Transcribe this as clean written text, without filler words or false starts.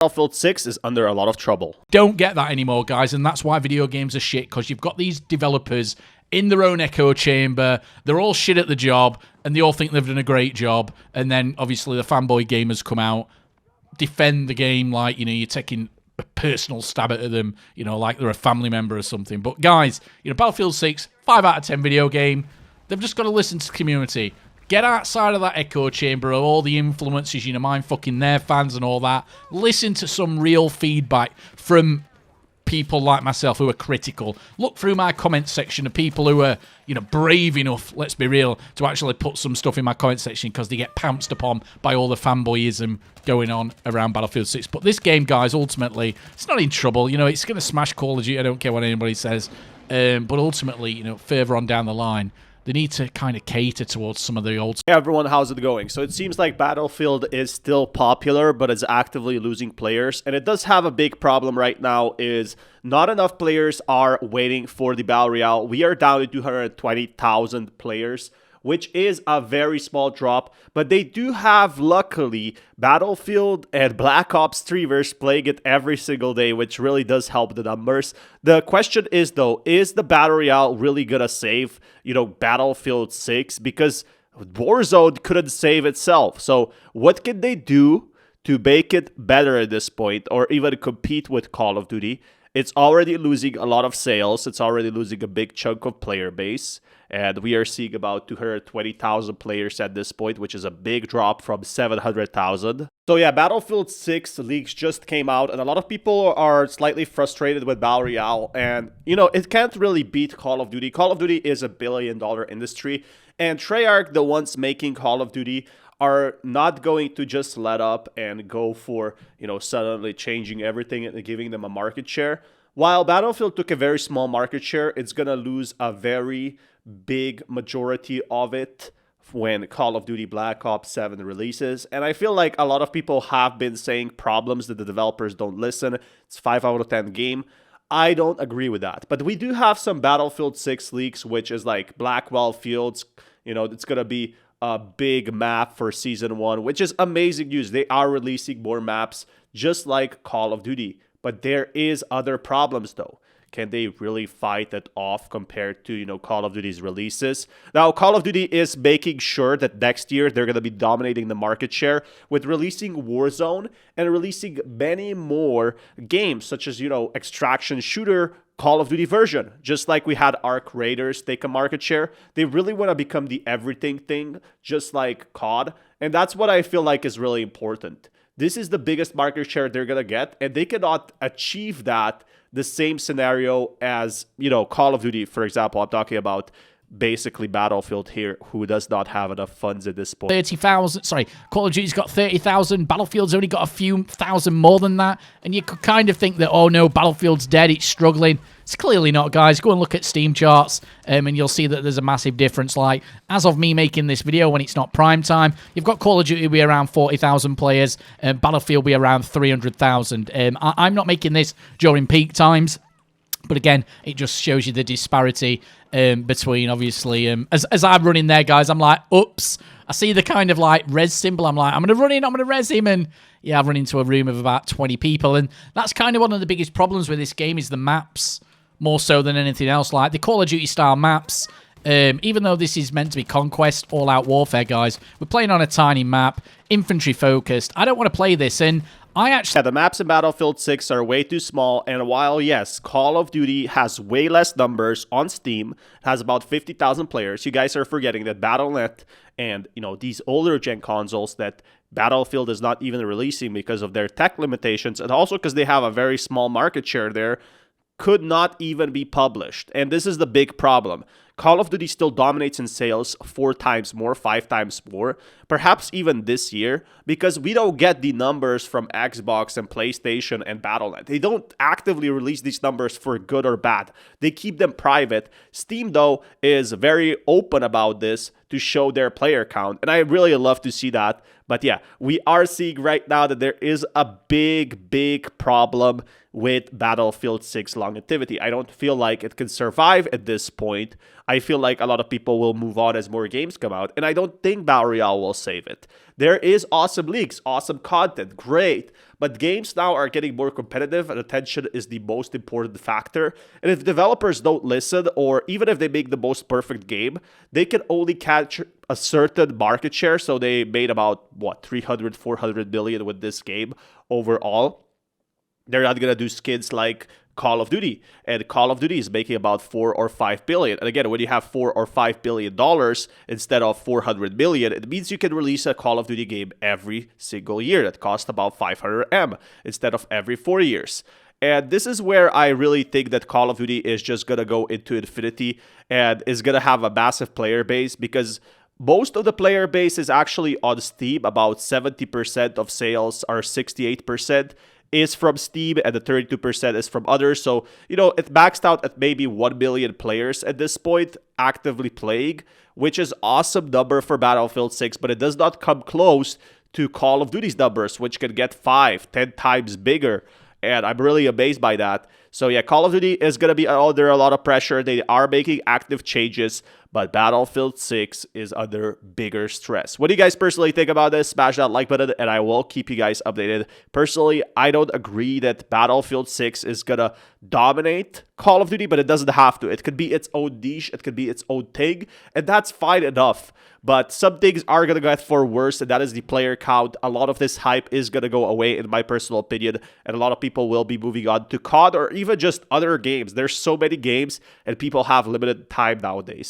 Battlefield 6 is under a lot of trouble. Don't get that anymore, guys, and that's why video games are shit, because you've got these developers in their own echo chamber. They're all shit at the job, and they all think they've done a great job, and then obviously the fanboy gamers come out, defend the game like, you know, you're taking a personal stab at them, you know, like they're a family member or something. But guys, you know, Battlefield 6, 5 out of 10 video game. They've just got to listen to the community. Get outside of that echo chamber of all the influences, you know, mind fucking their fans and all that. Listen to some real feedback from people like myself who are critical. Look through my comment section of people who are, you know, brave enough, let's be real, to actually put some stuff in my comment section because they get pounced upon by all the fanboyism going on around Battlefield 6. But this game, guys, ultimately, it's not in trouble. You know, it's going to smash Call of Duty. I don't care what anybody says. But ultimately, you know, further on down the line, they need to kind of cater towards some of the old... Hey everyone, how's it going? So it seems like Battlefield is still popular, but it's actively losing players. And it does have a big problem right now, is not enough players are waiting for the Battle Royale. We are down to 220,000 players, which is a very small drop. But they do have, luckily, Battlefield and Black Ops 3 versus playing it every single day, which really does help the numbers. The question is, though, is the Battle Royale really gonna save, you know, Battlefield 6? Because Warzone couldn't save itself. So what can they do to make it better at this point, or even compete with Call of Duty? It's already losing a lot of sales. It's already losing a big chunk of player base. And we are seeing about 220,000 players at this point, which is a big drop from 700,000. So yeah, Battlefield 6 leaks just came out, and a lot of people are slightly frustrated with Battle Royale. And, you know, it can't really beat Call of Duty. Call of Duty is $1 billion industry. And Treyarch, the ones making Call of Duty, are not going to just let up and go for, you know, suddenly changing everything and giving them a market share. While Battlefield took a very small market share, it's going to lose a very big majority of it when Call of Duty Black Ops 7 releases. And I feel like a lot of people have been saying problems that the developers don't listen. It's 5 out of 10 game. I don't agree with that. But we do have some Battlefield 6 leaks, which is like Blackwell Fields. You know, it's going to be a big map for Season 1, which is amazing news. They are releasing more maps just like Call of Duty. But there is other problems, though. Can they really fight it off compared to, you know, Call of Duty's releases? Now, Call of Duty is making sure that next year they're going to be dominating the market share with releasing Warzone and releasing many more games, such as, you know, extraction shooter Call of Duty version. Just like we had Arc Raiders take a market share, they really want to become the everything thing, just like COD. And that's what I feel like is really important. This is the biggest market share they're going to get, and they cannot achieve that the same scenario as, you know, Call of Duty, for example. I'm talking about basically Battlefield here, who does not have enough funds at this point. 30,000, sorry, Call of Duty's got 30,000, Battlefield's only got a few thousand more than that, and you could kind of think that, oh no, Battlefield's dead, it's struggling. It's clearly not, guys. Go and look at Steam charts, and you'll see that there's a massive difference. Like, as of me making this video when it's not prime time, you've got Call of Duty be around 40,000 players, and Battlefield be around 300,000. I'm not making this during peak times, but again, it just shows you the disparity between, obviously, as I'm running there, guys, I'm like, oops. I see the kind of, like, res symbol. I'm like, I'm going to run in, I'm going to res him, and yeah, I've run into a room of about 20 people, and that's kind of one of the biggest problems with this game is the maps, more so than anything else. Like, the Call of Duty-style maps, even though this is meant to be Conquest, all-out warfare, guys, we're playing on a tiny map, infantry-focused. I don't want to play this, and yeah, the maps in Battlefield 6 are way too small, and while, yes, Call of Duty has way less numbers on Steam, it has about 50,000 players, you guys are forgetting that Battle.net and, you know, these older gen consoles that Battlefield is not even releasing because of their tech limitations, and also because they have a very small market share there, could not even be published. And this is the big problem. Call of Duty still dominates in sales 4 times more, 5 times more, perhaps even this year, because we don't get the numbers from Xbox and PlayStation and Battle.net. They don't actively release these numbers for good or bad. They keep them private. Steam, though, is very open about this to show their player count, and I really love to see that. But yeah, we are seeing right now that there is a big problem with Battlefield 6 longevity. I don't feel like it can survive at this point. I feel like a lot of people will move on as more games come out, and I don't think Battle Royale will save it. There is awesome leaks, awesome content, great, But games now are getting more competitive, and attention is the most important factor. And if developers don't listen, or even if they make the most perfect game, they can only catch a certain market share. So they made about, what, 300, 400 million with this game overall. They're not going to do skins like Call of Duty, and Call of Duty is making about 4 or 5 billion. And again, when you have 4 or 5 billion dollars instead of 400 million, it means you can release a Call of Duty game every single year that costs about 500M instead of every 4 years. And this is where I really think that Call of Duty is just going to go into infinity and is going to have a massive player base, because most of the player base is actually on Steam. About 70% of sales, or 68%, is from Steam, and the 32% is from others. So, you know, it maxed out at maybe 1 million players at this point actively playing, which is awesome number for Battlefield 6, but it does not come close to Call of Duty's numbers, which can get 5, 10 times bigger. And I'm really amazed by that. So yeah, Call of Duty is going to be under a lot of pressure. They are making active changes, but Battlefield 6 is under bigger stress. What do you guys personally think about this? Smash that like button, and I will keep you guys updated. Personally, I don't agree that Battlefield 6 is going to dominate Call of Duty, but it doesn't have to. It could be its own niche. It could be its own thing, and that's fine enough. But some things are going to get for worse, and that is the player count. A lot of this hype is going to go away, in my personal opinion, and a lot of people will be moving on to COD or even just other games. There's so many games, and people have limited time nowadays.